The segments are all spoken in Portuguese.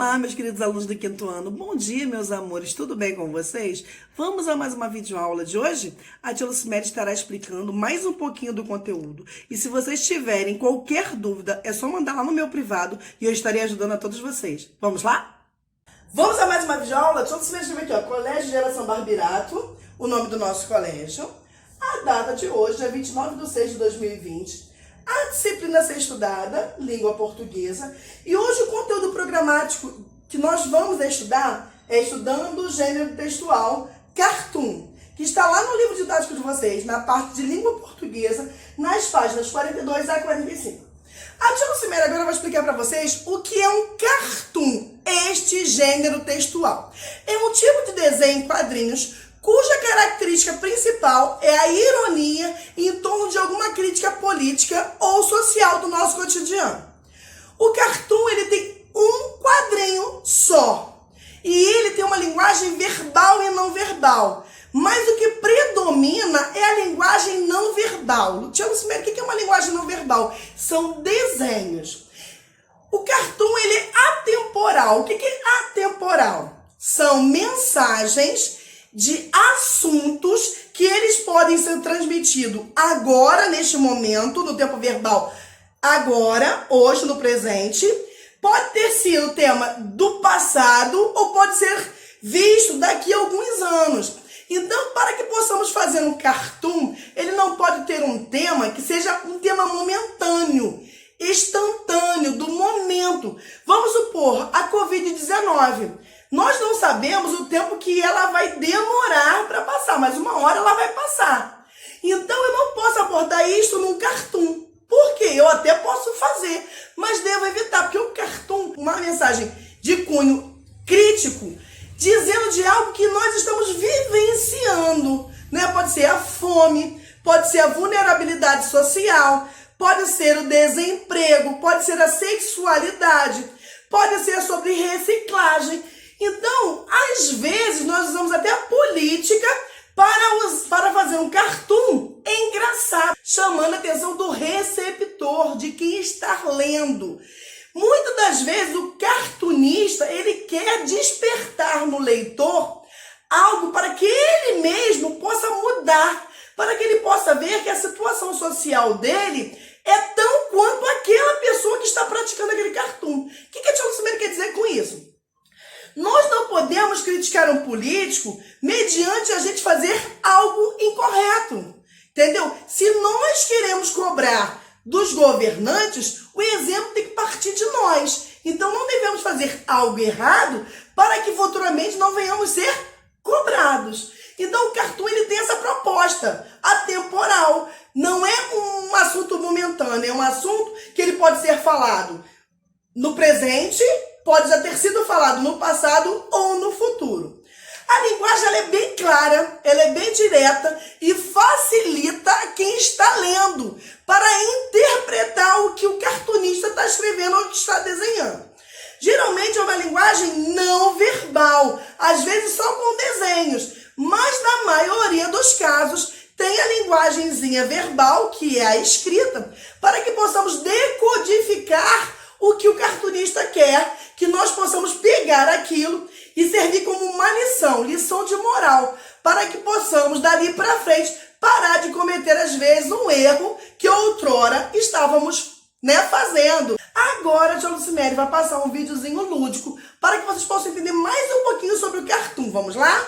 Olá, meus queridos alunos do quinto ano. Bom dia, meus amores. Tudo bem com vocês? Vamos a mais uma videoaula de hoje? A tia Lucimere estará explicando mais um pouquinho do conteúdo. E se vocês tiverem qualquer dúvida, é só mandar lá no meu privado e eu estarei ajudando a todos vocês. Vamos lá? Vamos a mais uma videoaula? A tia Lucimere escreveu aqui, ó, Colégio Geração Barbirato, o nome do nosso colégio. A data de hoje é 29/6/2020. A disciplina a ser estudada, língua portuguesa. E hoje o conteúdo programático que nós vamos estudar é estudando o gênero textual Cartoon, que está lá no livro didático de vocês, na parte de língua portuguesa, nas páginas 42 a 45. A tia Lucimere agora vai explicar para vocês o que é um cartoon, este gênero textual. É um tipo de desenho em quadrinhos cuja característica principal é a ironia em torno de alguma crítica política ou social do nosso cotidiano. O cartoon ele tem um quadrinho só e ele tem uma linguagem verbal e não verbal, mas o que predomina é a linguagem não verbal. Tia Lucimere, o que é uma linguagem não verbal? São desenhos. O cartoon ele é atemporal. O que é atemporal? São mensagens de assuntos que eles podem ser transmitidos agora, neste momento, no tempo verbal, agora, hoje, no presente. Pode ter sido tema do passado ou pode ser visto daqui a alguns anos. Então, para que possamos fazer um cartoon, ele não pode ter um tema que seja um tema momentâneo, instantâneo, do momento. Vamos supor, a Covid-19. Nós não sabemos o tempo que ela vai demorar para passar, mas uma hora ela vai passar. Então eu não posso abordar isso num cartoon. Por quê? Eu até posso fazer, mas devo evitar, porque o cartoon, uma mensagem de cunho crítico, dizendo de algo que nós estamos vivenciando, né? Pode ser a fome, pode ser a vulnerabilidade social, pode ser o desemprego, pode ser a sexualidade, pode ser sobre reciclagem. Então, às vezes, nós usamos até a política para fazer um cartoon engraçado, chamando a atenção do receptor, de quem está lendo. Muitas das vezes, o cartunista, ele quer despertar no leitor algo para que ele mesmo possa mudar, para que ele possa ver que a situação social dele é tão quanto aquela pessoa que está praticando aquele cartoon. O que a tia Lucimere quer dizer com isso? Nós não podemos criticar um político mediante a gente fazer algo incorreto, entendeu? Se nós queremos cobrar dos governantes, o exemplo tem que partir de nós. Então não devemos fazer algo errado para que futuramente não venhamos ser cobrados. Então o cartoon ele tem essa proposta atemporal. Não é um assunto momentâneo, é um assunto que ele pode ser falado no presente, pode já ter sido falado no passado ou no futuro. A linguagem ela é bem clara, ela é bem direta e facilita quem está lendo para interpretar o que o cartunista está escrevendo ou que está desenhando. Geralmente é uma linguagem não verbal, às vezes só com desenhos, mas na maioria dos casos tem a linguagenzinha verbal, que é a escrita, para que possamos decodificar o que o cartunista quer, que nós possamos pegar aquilo e servir como uma lição de moral, para que possamos, dali para frente, parar de cometer, às vezes, um erro que outrora estávamos, fazendo. Agora a tia Lucimere vai passar um videozinho lúdico para que vocês possam entender mais um pouquinho sobre o cartoon. Vamos lá?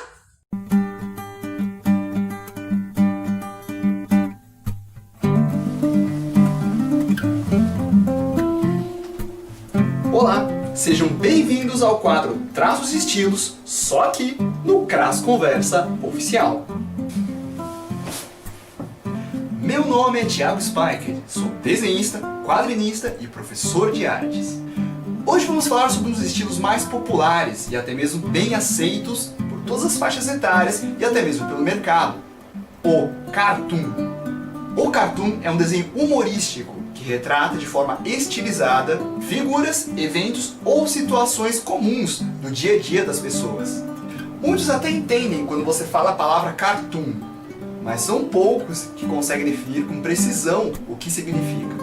Olá, sejam bem-vindos ao quadro Traços e Estilos, só aqui no CRAS Conversa Oficial. Meu nome é Thiago Spiker, sou desenhista, quadrinista e professor de artes. Hoje vamos falar sobre um dos estilos mais populares e até mesmo bem aceitos por todas as faixas etárias e até mesmo pelo mercado, o cartoon. O cartoon é um desenho humorístico que retrata de forma estilizada figuras, eventos ou situações comuns do dia a dia das pessoas. Muitos até entendem quando você fala a palavra cartoon, mas são poucos que conseguem definir com precisão o que significa.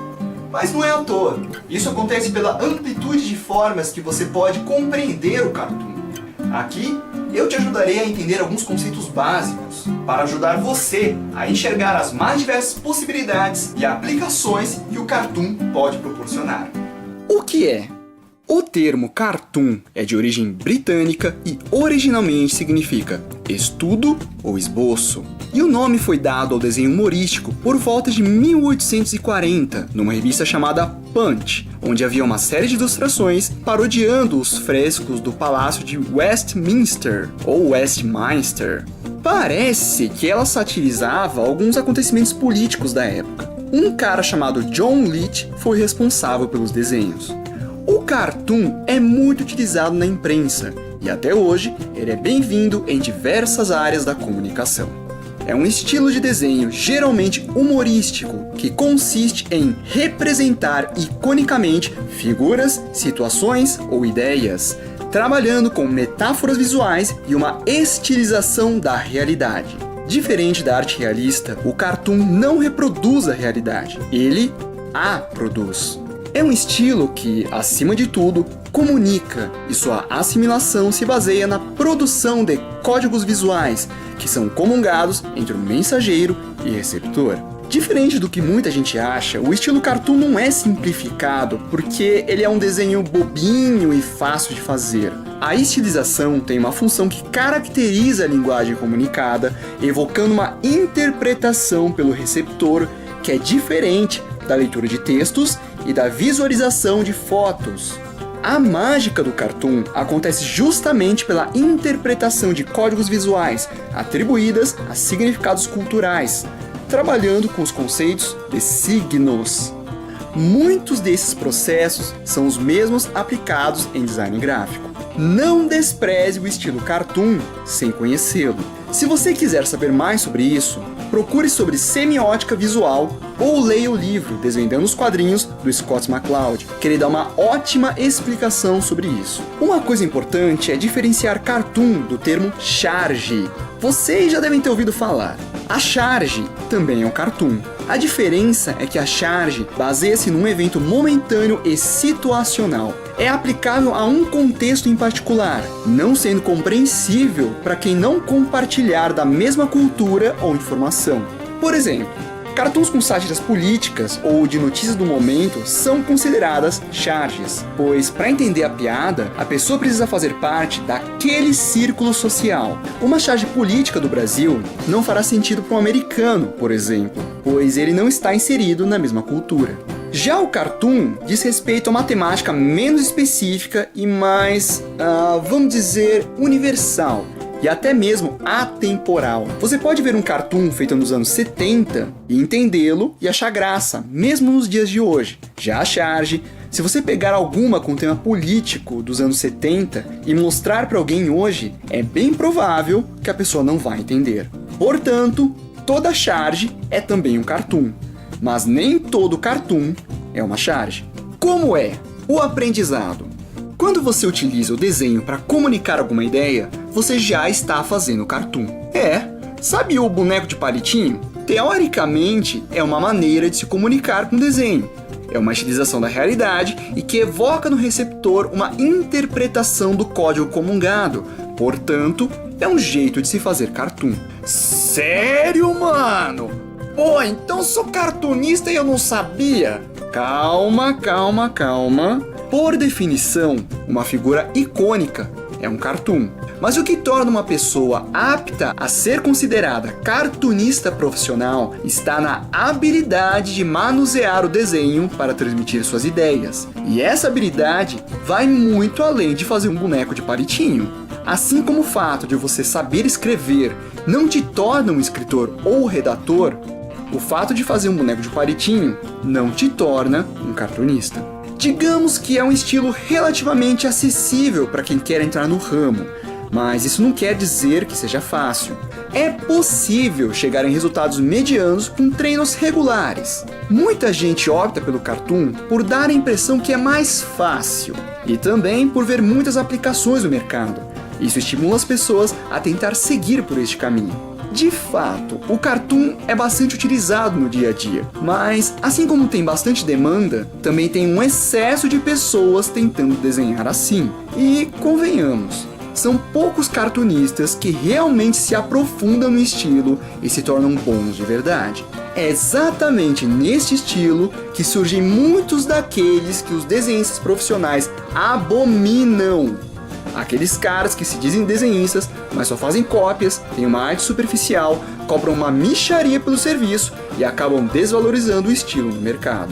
Mas não é à toa. Isso acontece pela amplitude de formas que você pode compreender o cartoon. Aqui, eu te ajudarei a entender alguns conceitos básicos para ajudar você a enxergar as mais diversas possibilidades e aplicações que o cartoon pode proporcionar. O que é? O termo cartoon é de origem britânica e originalmente significa estudo ou esboço. E o nome foi dado ao desenho humorístico por volta de 1840, numa revista chamada Punch, onde havia uma série de ilustrações parodiando os frescos do Palácio de Westminster, ou Westminster. Parece que ela satirizava alguns acontecimentos políticos da época. Um cara chamado John Leech foi responsável pelos desenhos. O cartoon é muito utilizado na imprensa e até hoje ele é bem-vindo em diversas áreas da comunicação. É um estilo de desenho geralmente humorístico que consiste em representar iconicamente figuras, situações ou ideias, trabalhando com metáforas visuais e uma estilização da realidade. Diferente da arte realista, o cartoon não reproduz a realidade, ele a produz. É um estilo que, acima de tudo, comunica e sua assimilação se baseia na produção de códigos visuais que são comungados entre o mensageiro e receptor. Diferente do que muita gente acha, o estilo cartoon não é simplificado porque ele é um desenho bobinho e fácil de fazer. A estilização tem uma função que caracteriza a linguagem comunicada, evocando uma interpretação pelo receptor que é diferente da leitura de textos e da visualização de fotos. A mágica do cartoon acontece justamente pela interpretação de códigos visuais atribuídas a significados culturais, trabalhando com os conceitos de signos. Muitos desses processos são os mesmos aplicados em design gráfico. Não despreze o estilo cartoon sem conhecê-lo. Se você quiser saber mais sobre isso, procure sobre semiótica visual ou leia o livro Desvendando os Quadrinhos, do Scott McCloud, que ele dá uma ótima explicação sobre isso. Uma coisa importante é diferenciar cartoon do termo charge. Vocês já devem ter ouvido falar. A charge também é um cartoon. A diferença é que a charge baseia-se num evento momentâneo e situacional. É aplicável a um contexto em particular, não sendo compreensível para quem não compartilhar da mesma cultura ou informação. Por exemplo, cartoons com sátiras políticas ou de notícias do momento são consideradas charges, pois para entender a piada, a pessoa precisa fazer parte daquele círculo social. Uma charge política do Brasil não fará sentido para um americano, por exemplo, pois ele não está inserido na mesma cultura. Já o cartoon diz respeito a uma temática menos específica e mais, vamos dizer, universal. E até mesmo atemporal. Você pode ver um cartoon feito nos anos 70 e entendê-lo e achar graça, mesmo nos dias de hoje. Já a charge, se você pegar alguma com tema político dos anos 70 e mostrar para alguém hoje, é bem provável que a pessoa não vai entender. Portanto, toda charge é também um cartoon, mas nem todo cartoon é uma charge. Como é o aprendizado? Quando você utiliza o desenho para comunicar alguma ideia, você já está fazendo cartoon. Sabe o boneco de palitinho? Teoricamente, é uma maneira de se comunicar com o desenho. É uma estilização da realidade e que evoca no receptor uma interpretação do código comungado. Portanto, é um jeito de se fazer cartoon. Sério, mano? Pô, então sou cartunista e eu não sabia? Calma. Por definição, uma figura icônica é um cartoon. Mas o que torna uma pessoa apta a ser considerada cartunista profissional está na habilidade de manusear o desenho para transmitir suas ideias. E essa habilidade vai muito além de fazer um boneco de palitinho. Assim como o fato de você saber escrever não te torna um escritor ou redator, o fato de fazer um boneco de palitinho não te torna um cartunista. Digamos que é um estilo relativamente acessível para quem quer entrar no ramo, mas isso não quer dizer que seja fácil. É possível chegar em resultados medianos com treinos regulares. Muita gente opta pelo cartoon por dar a impressão que é mais fácil e também por ver muitas aplicações no mercado. Isso estimula as pessoas a tentar seguir por este caminho. De fato, o cartoon é bastante utilizado no dia a dia, mas assim como tem bastante demanda, também tem um excesso de pessoas tentando desenhar assim. E convenhamos, são poucos cartunistas que realmente se aprofundam no estilo e se tornam bons de verdade. É exatamente neste estilo que surgem muitos daqueles que os desenhistas profissionais abominam. Aqueles caras que se dizem desenhistas, mas só fazem cópias, têm uma arte superficial, cobram uma mixaria pelo serviço e acabam desvalorizando o estilo no mercado.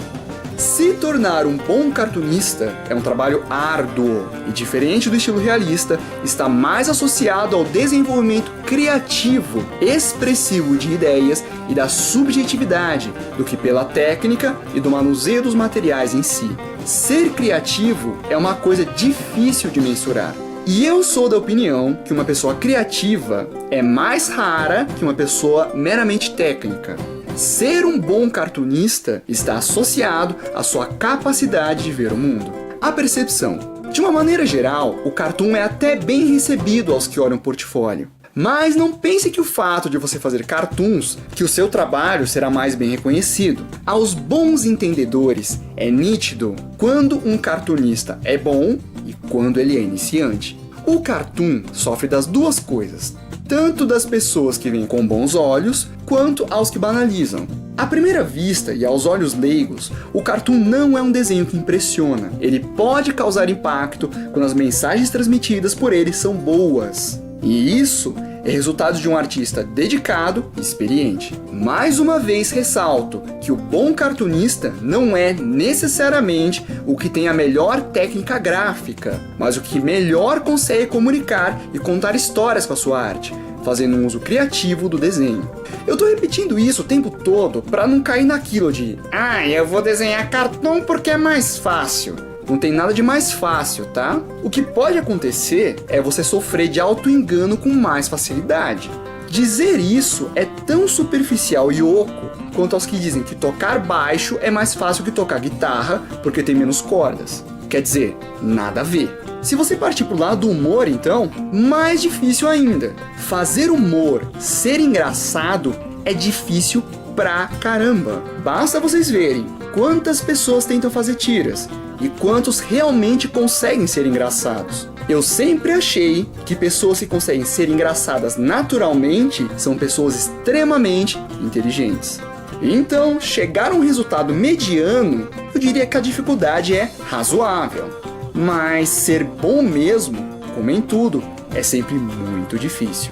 Se tornar um bom cartunista é um trabalho árduo e, diferente do estilo realista, está mais associado ao desenvolvimento criativo, expressivo de ideias e da subjetividade do que pela técnica e do manuseio dos materiais em si. Ser criativo é uma coisa difícil de mensurar. E eu sou da opinião que uma pessoa criativa é mais rara que uma pessoa meramente técnica. Ser um bom cartunista está associado à sua capacidade de ver o mundo. A percepção. De uma maneira geral, o cartoon é até bem recebido aos que olham o portfólio. Mas não pense que o fato de você fazer cartoons, que o seu trabalho será mais bem reconhecido. Aos bons entendedores, é nítido quando um cartunista é bom e quando ele é iniciante. O cartoon sofre das duas coisas, tanto das pessoas que veem com bons olhos, quanto aos que banalizam. À primeira vista e aos olhos leigos, o cartoon não é um desenho que impressiona. Ele pode causar impacto quando as mensagens transmitidas por ele são boas. E isso é resultado de um artista dedicado e experiente. Mais uma vez ressalto que o bom cartunista não é necessariamente o que tem a melhor técnica gráfica, mas o que melhor consegue comunicar e contar histórias com a sua arte, fazendo um uso criativo do desenho. Eu tô repetindo isso o tempo todo para não cair naquilo de eu vou desenhar cartoon porque é mais fácil. Não tem nada de mais fácil, tá? O que pode acontecer é você sofrer de auto-engano com mais facilidade. Dizer isso é tão superficial e oco quanto aos que dizem que tocar baixo é mais fácil que tocar guitarra porque tem menos cordas. Quer dizer, nada a ver. Se você partir pro lado do humor, então, mais difícil ainda. Fazer humor ser engraçado é difícil pra caramba. Basta vocês verem quantas pessoas tentam fazer tiras e quantos realmente conseguem ser engraçados. Eu sempre achei que pessoas que conseguem ser engraçadas naturalmente são pessoas extremamente inteligentes. Então, chegar a um resultado mediano, eu diria que a dificuldade é razoável. Mas ser bom mesmo, como em tudo, é sempre muito difícil.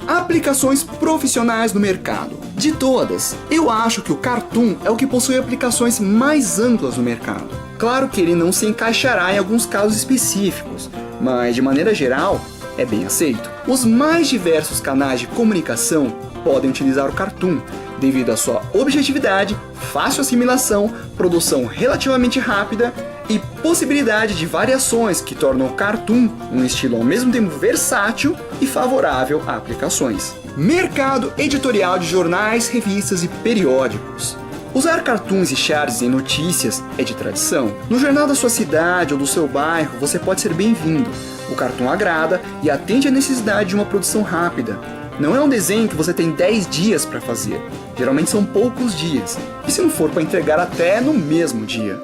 Aplicações profissionais no mercado. De todas, eu acho que o cartoon é o que possui aplicações mais amplas no mercado. Claro que ele não se encaixará em alguns casos específicos, mas de maneira geral, é bem aceito. Os mais diversos canais de comunicação podem utilizar o cartoon, devido à sua objetividade, fácil assimilação, produção relativamente rápida e possibilidade de variações que tornam o cartoon um estilo ao mesmo tempo versátil e favorável a aplicações. Mercado editorial de jornais, revistas e periódicos. Usar cartoons e charts em notícias é de tradição. No jornal da sua cidade ou do seu bairro, você pode ser bem-vindo. O cartoon agrada e atende à necessidade de uma produção rápida. Não é um desenho que você tem 10 dias para fazer. Geralmente são poucos dias. E se não for para entregar até no mesmo dia.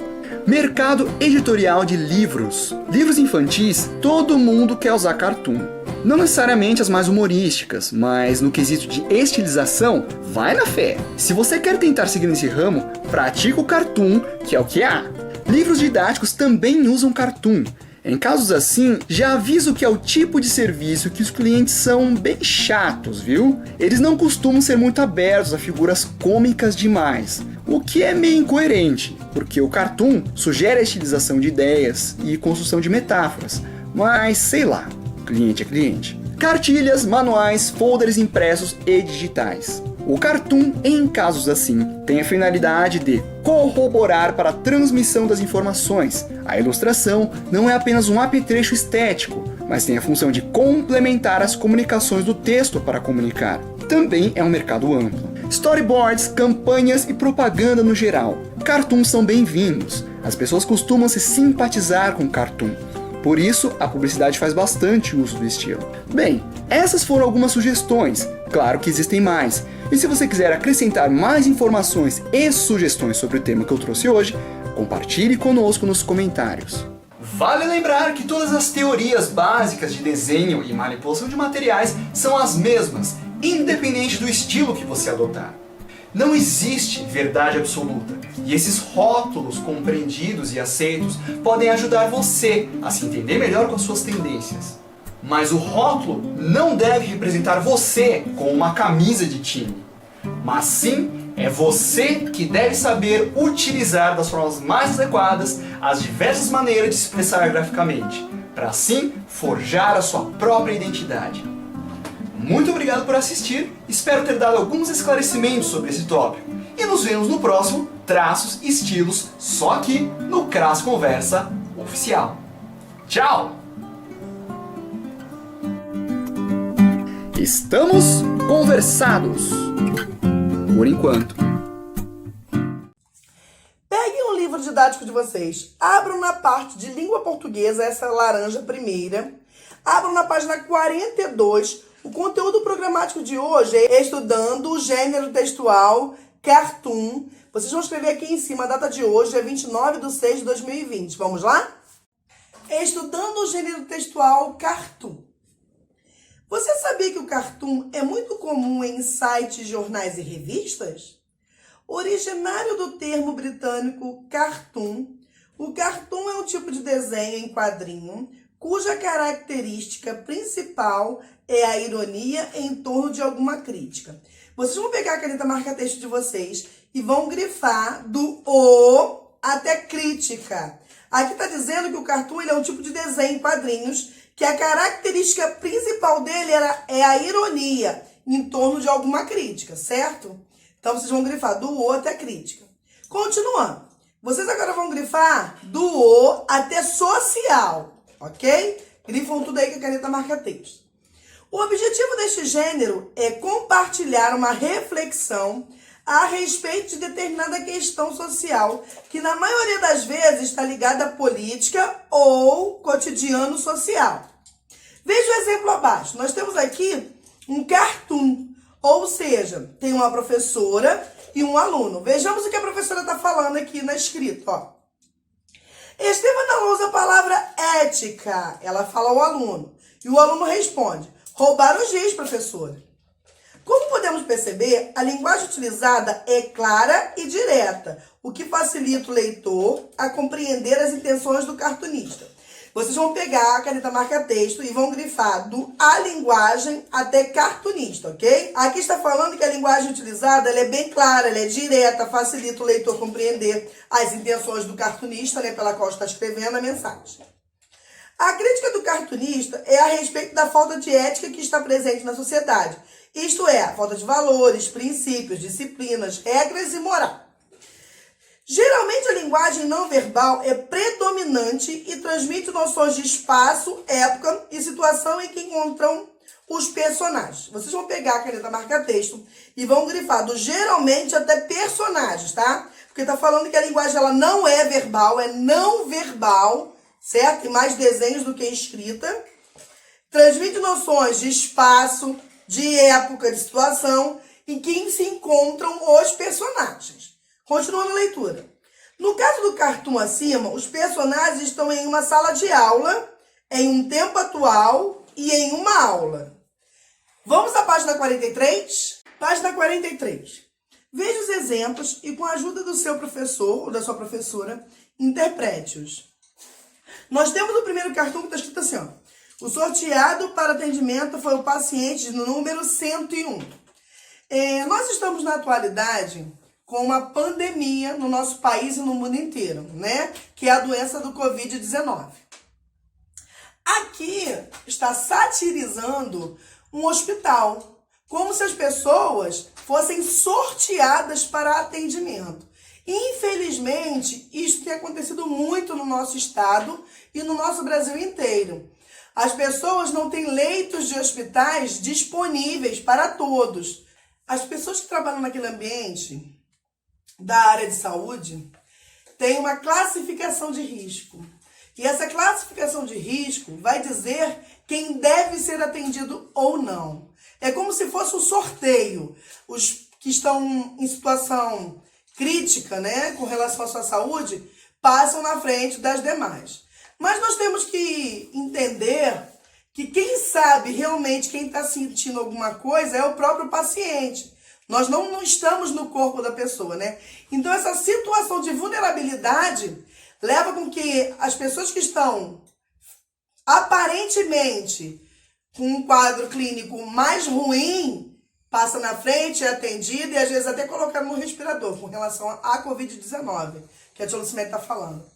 Mercado editorial de livros. Livros infantis, todo mundo quer usar cartoon. Não necessariamente as mais humorísticas, mas no quesito de estilização, vai na fé. Se você quer tentar seguir nesse ramo, pratica o cartoon, que é o que há. Livros didáticos também usam cartoon. Em casos assim, já aviso que é o tipo de serviço que os clientes são bem chatos, viu? Eles não costumam ser muito abertos a figuras cômicas demais, o que é meio incoerente, porque o cartoon sugere a estilização de ideias e construção de metáforas, mas sei lá, cliente é cliente. Cartilhas, manuais, folders impressos e digitais. O cartoon, em casos assim, tem a finalidade de corroborar para a transmissão das informações. A ilustração não é apenas um apetrecho estético, mas tem a função de complementar as comunicações do texto para comunicar. Também é um mercado amplo. Storyboards, campanhas e propaganda no geral. Cartoons são bem-vindos. As pessoas costumam se simpatizar com cartoon. Por isso, a publicidade faz bastante uso do estilo. Bem, essas foram algumas sugestões. Claro que existem mais. E se você quiser acrescentar mais informações e sugestões sobre o tema que eu trouxe hoje, compartilhe conosco nos comentários. Vale lembrar que todas as teorias básicas de desenho e manipulação de materiais são as mesmas, independente do estilo que você adotar. Não existe verdade absoluta, e esses rótulos compreendidos e aceitos podem ajudar você a se entender melhor com as suas tendências. Mas o rótulo não deve representar você com uma camisa de time, mas sim é você que deve saber utilizar das formas mais adequadas as diversas maneiras de se expressar graficamente, para assim forjar a sua própria identidade. Muito obrigado por assistir, espero ter dado alguns esclarecimentos sobre esse tópico. E nos vemos no próximo Traços e Estilos, só aqui no CRAS Conversa Oficial. Tchau! Estamos conversados! Por enquanto. Peguem um livro didático de vocês, abram na parte de língua portuguesa, essa laranja primeira, abram na página 42. O conteúdo programático de hoje é estudando o gênero textual cartoon. Vocês vão escrever aqui em cima a data de hoje, é 29/6/2020. Vamos lá? Estudando o gênero textual cartoon. Você sabia que o cartoon é muito comum em sites, jornais e revistas? Originário do termo britânico cartoon, o cartoon é um tipo de desenho em quadrinho cuja característica principal é a ironia em torno de alguma crítica. Vocês vão pegar a caneta marca-texto de vocês e vão grifar do O até crítica. Aqui está dizendo que o cartoon ele é um tipo de desenho em quadrinhos que a característica principal dele é a ironia em torno de alguma crítica, certo? Então, vocês vão grifar do O até crítica. Continuando. Vocês agora vão grifar do O até social, ok? Grifam tudo aí com a caneta marca-texto. O objetivo deste gênero é compartilhar uma reflexão a respeito de determinada questão social que, na maioria das vezes, está ligada à política ou cotidiano social. Veja o exemplo abaixo. Nós temos aqui um cartoon, ou seja, tem uma professora e um aluno. Vejamos o que a professora está falando aqui na escrita, ó. Estevana usa a palavra ética. Ela fala ao aluno. E o aluno responde: roubar os giz, professora. Como podemos perceber, a linguagem utilizada é clara e direta, o que facilita o leitor a compreender as intenções do cartunista. Vocês vão pegar a caneta marca-texto e vão grifar do a linguagem até cartunista, ok? Aqui está falando que a linguagem utilizada ela é bem clara, ela é direta, facilita o leitor compreender as intenções do cartunista, né, pela qual está escrevendo a mensagem. A crítica do cartunista é a respeito da falta de ética que está presente na sociedade. Isto é, a falta de valores, princípios, disciplinas, regras e moral. Geralmente a linguagem não verbal é predominante e transmite noções de espaço, época e situação em que encontram os personagens. Vocês vão pegar a caneta marca-texto e vão grifar do geralmente até personagens, tá? Porque tá falando que a linguagem ela não é verbal, é não verbal, certo? Tem mais desenhos do que escrita. Transmite noções de espaço, de época, de situação em que se encontram os personagens. Continuando a leitura. No caso do cartoon acima, os personagens estão em uma sala de aula, em um tempo atual e em uma aula. Vamos à página 43? Página 43. Veja os exemplos e, com a ajuda do seu professor ou da sua professora, interprete-os. Nós temos o primeiro cartoon que está escrito assim, ó. O sorteado para atendimento foi o paciente no número 101. Nós estamos na atualidade com uma pandemia no nosso país e no mundo inteiro, né? Que é a doença do Covid-19. Aqui está satirizando um hospital, como se as pessoas fossem sorteadas para atendimento. Infelizmente, isso tem acontecido muito no nosso estado e no nosso Brasil inteiro. As pessoas não têm leitos de hospitais disponíveis para todos. As pessoas que trabalham naquele ambiente da área de saúde têm uma classificação de risco. E essa classificação de risco vai dizer quem deve ser atendido ou não. É como se fosse um sorteio. Os que estão em situação crítica, né, com relação à sua saúde, passam na frente das demais. Mas nós temos que entender que quem sabe realmente, quem está sentindo alguma coisa é o próprio paciente. Nós não estamos no corpo da pessoa, né? Então, essa situação de vulnerabilidade leva com que as pessoas que estão aparentemente com um quadro clínico mais ruim passa na frente, é atendida e às vezes até colocado no respirador com relação à Covid-19, que a tia Lucimere está falando.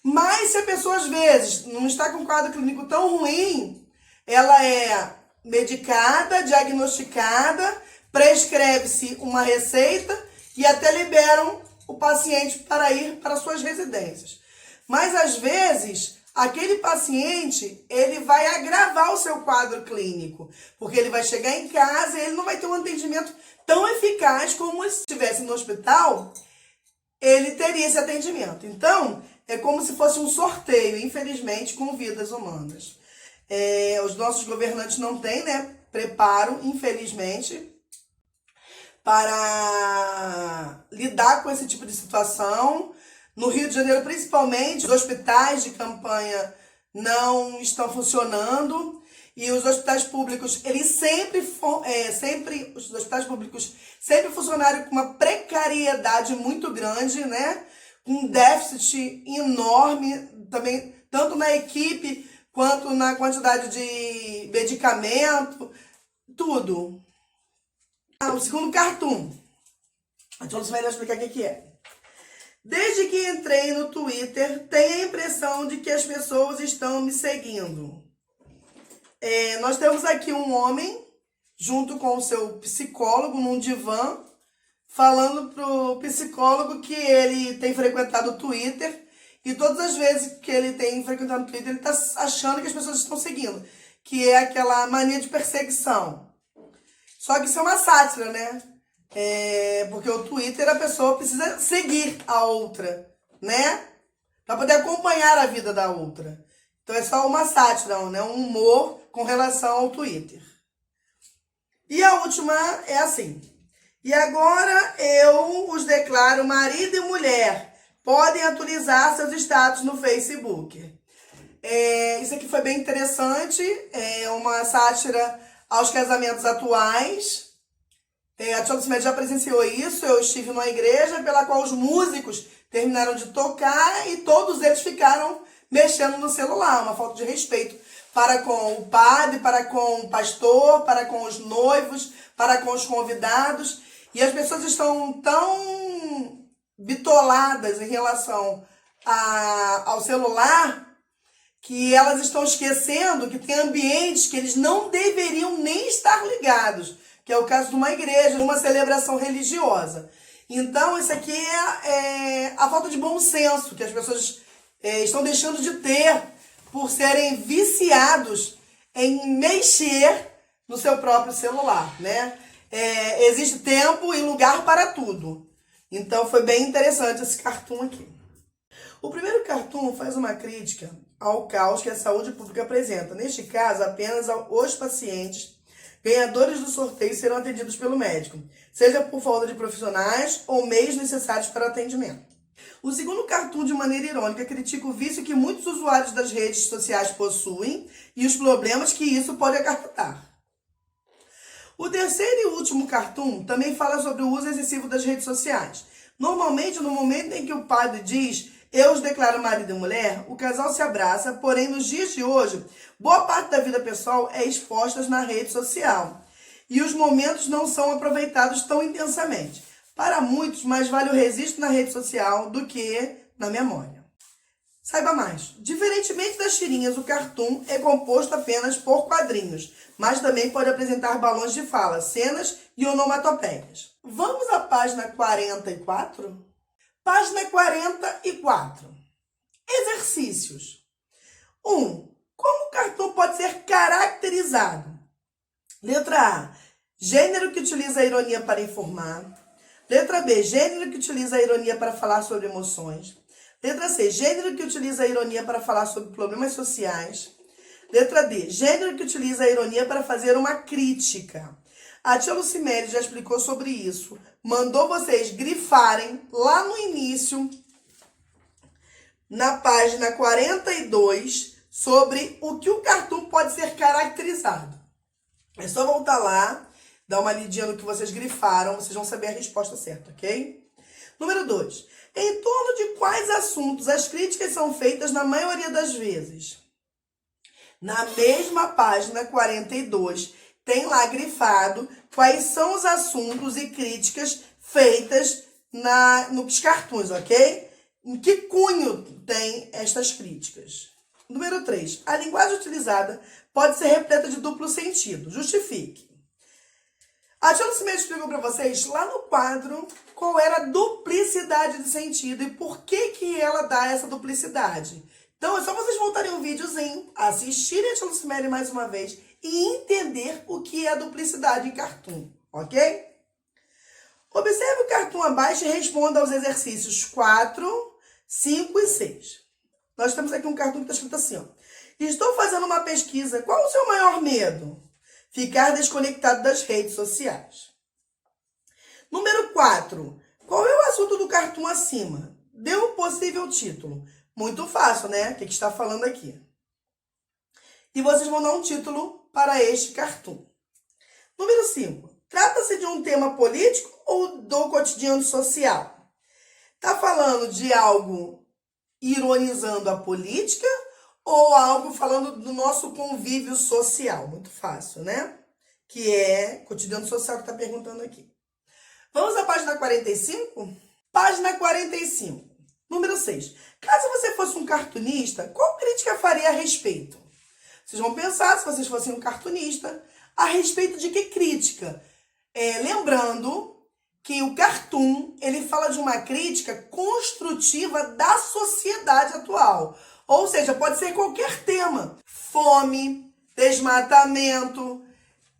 Mas se a pessoa às vezes não está com um quadro clínico tão ruim, ela é medicada, diagnosticada, prescreve-se uma receita e até liberam o paciente para ir para suas residências. Mas às vezes aquele paciente, ele vai agravar o seu quadro clínico, porque ele vai chegar em casa e ele não vai ter um atendimento tão eficaz como se estivesse no hospital, ele teria esse atendimento. Então, é como se fosse um sorteio, infelizmente, com vidas humanas. Os nossos governantes não têm, né, preparo, infelizmente, para lidar com esse tipo de situação. No Rio de Janeiro, principalmente, os hospitais de campanha não estão funcionando e os hospitais públicos, os hospitais públicos sempre funcionaram com uma precariedade muito grande, né? Um déficit enorme, também, tanto na equipe quanto na quantidade de medicamento, tudo. O segundo cartoon. Então, você vai explicar o que é. Desde que entrei no Twitter, tenho a impressão de que as pessoas estão me seguindo. Nós temos aqui um homem, junto com o seu psicólogo, num divã, falando pro psicólogo que ele tem frequentado o Twitter e todas as vezes que ele tem frequentado o Twitter, ele está achando que as pessoas estão seguindo, que é aquela mania de perseguição. Só que isso é uma sátira, né? Porque o Twitter a pessoa precisa seguir a outra, né? Para poder acompanhar a vida da outra. Então é só uma sátira, né? Um humor com relação ao Twitter. E a última é assim. E agora eu os declaro marido e mulher. Podem atualizar seus status no Facebook. Isso aqui foi bem interessante. É uma sátira aos casamentos atuais. A tia Lucimere já presenciou isso. Eu estive numa igreja pela qual os músicos terminaram de tocar e todos eles ficaram mexendo no celular. Uma falta de respeito para com o padre, para com o pastor, para com os noivos, para com os convidados. E as pessoas estão tão bitoladas em relação ao celular que elas estão esquecendo que tem ambientes que eles não deveriam nem estar ligados, que é o caso de uma igreja, de uma celebração religiosa. Então, isso aqui é a falta de bom senso que as pessoas estão deixando de ter por serem viciados em mexer no seu próprio celular, né? Existe tempo e lugar para tudo. Então, foi bem interessante esse cartoon aqui. O primeiro cartoon faz uma crítica ao caos que a saúde pública apresenta. Neste caso, apenas os pacientes ganhadores do sorteio serão atendidos pelo médico, seja por falta de profissionais ou meios necessários para o atendimento. O segundo cartoon, de maneira irônica, critica o vício que muitos usuários das redes sociais possuem e os problemas que isso pode acarretar. O terceiro e último cartoon também fala sobre o uso excessivo das redes sociais. Normalmente, no momento em que o padre diz "eu os declaro marido e mulher", o casal se abraça, porém, nos dias de hoje, boa parte da vida pessoal é exposta na rede social. E os momentos não são aproveitados tão intensamente. Para muitos, mais vale o registro na rede social do que na memória. Saiba mais. Diferentemente das tirinhas, o cartoon é composto apenas por quadrinhos, mas também pode apresentar balões de fala, cenas e onomatopeias. Vamos à página 44? Página 44. Exercícios. 1. Como o cartoon pode ser caracterizado? Letra A. Gênero que utiliza a ironia para informar. Letra B. Gênero que utiliza a ironia para falar sobre emoções. Letra C, gênero que utiliza a ironia para falar sobre problemas sociais. Letra D, gênero que utiliza a ironia para fazer uma crítica. A tia Lucimere já explicou sobre isso. Mandou vocês grifarem lá no início, na página 42, sobre o que o cartoon pode ser caracterizado. É só voltar lá, dar uma lidinha no que vocês grifaram, vocês vão saber a resposta certa, ok? Número 2. Em torno de quais assuntos as críticas são feitas na maioria das vezes? Na mesma página 42, tem lá grifado quais são os assuntos e críticas feitas nos cartoons, ok? Em que cunho tem estas críticas? Número 3. A linguagem utilizada pode ser repleta de duplo sentido. Justifique. A tia Lucimere explicou para vocês lá no quadro qual era a duplicidade de sentido e por que ela dá essa duplicidade. Então é só vocês voltarem um videozinho, assistirem a tia Lucimere mais uma vez e entender o que é a duplicidade em cartoon, ok? Observe o cartoon abaixo e responda aos exercícios 4, 5 e 6. Nós temos aqui um cartoon que está escrito assim, ó. Estou fazendo uma pesquisa. Qual o seu maior medo? Ficar desconectado das redes sociais. Número 4. Qual é o assunto do cartoon acima? Dê um possível título. Muito fácil, né? O que está falando aqui? E vocês vão dar um título para este cartoon. Número 5. Trata-se de um tema político ou do cotidiano social? Está falando de algo ironizando a política ou algo falando do nosso convívio social? Muito fácil, né? Que é cotidiano social que está perguntando aqui. Vamos à página 45? Página 45. Número 6. Caso você fosse um cartunista, qual crítica faria a respeito? Vocês vão pensar, se vocês fossem um cartunista, a respeito de que crítica? Lembrando que o cartoon, ele fala de uma crítica construtiva da sociedade atual. Ou seja, pode ser qualquer tema. Fome, desmatamento,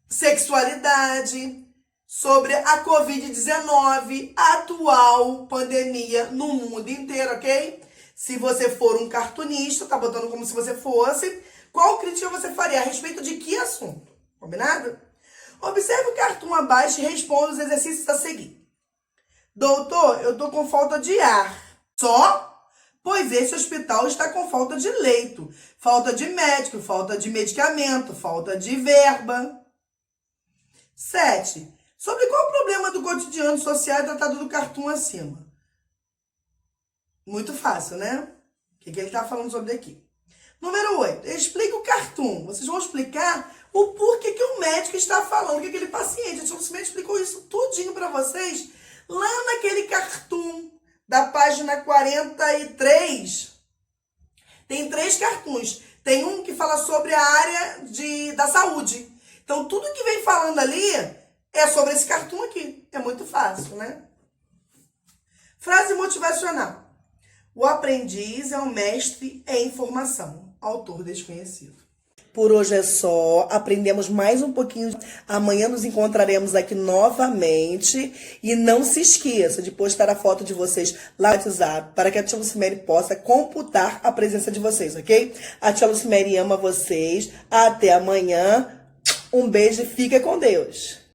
sexualidade, sobre a Covid-19, a atual pandemia no mundo inteiro, ok? Se você for um cartunista, tá botando como se você fosse, qual crítica você faria? A respeito de que assunto? Combinado? Observe o cartoon abaixo e responda os exercícios a seguir. Doutor, eu tô com falta de ar. Só? Pois esse hospital está com falta de leito, falta de médico, falta de medicamento, falta de verba. 7. Sobre qual o problema do cotidiano social é tratado do cartoon acima? Muito fácil, né? O que ele está falando sobre aqui? Número 8. Explica o cartoon. Vocês vão explicar o porquê que o médico está falando, que aquele paciente. A tia Lucimere explicou isso tudinho para vocês lá naquele cartoon da página 43. Tem 3 cartoons. Tem um que fala sobre a área da saúde. Então, tudo que vem falando ali é sobre esse cartoon aqui. É muito fácil, né? Frase motivacional. O aprendiz é um mestre em formação. Autor desconhecido. Por hoje é só. Aprendemos mais um pouquinho. Amanhã nos encontraremos aqui novamente. E não se esqueça de postar a foto de vocês lá no WhatsApp para que a tia Lucimere possa computar a presença de vocês, ok? A tia Lucimere ama vocês. Até amanhã. Um beijo e fica com Deus.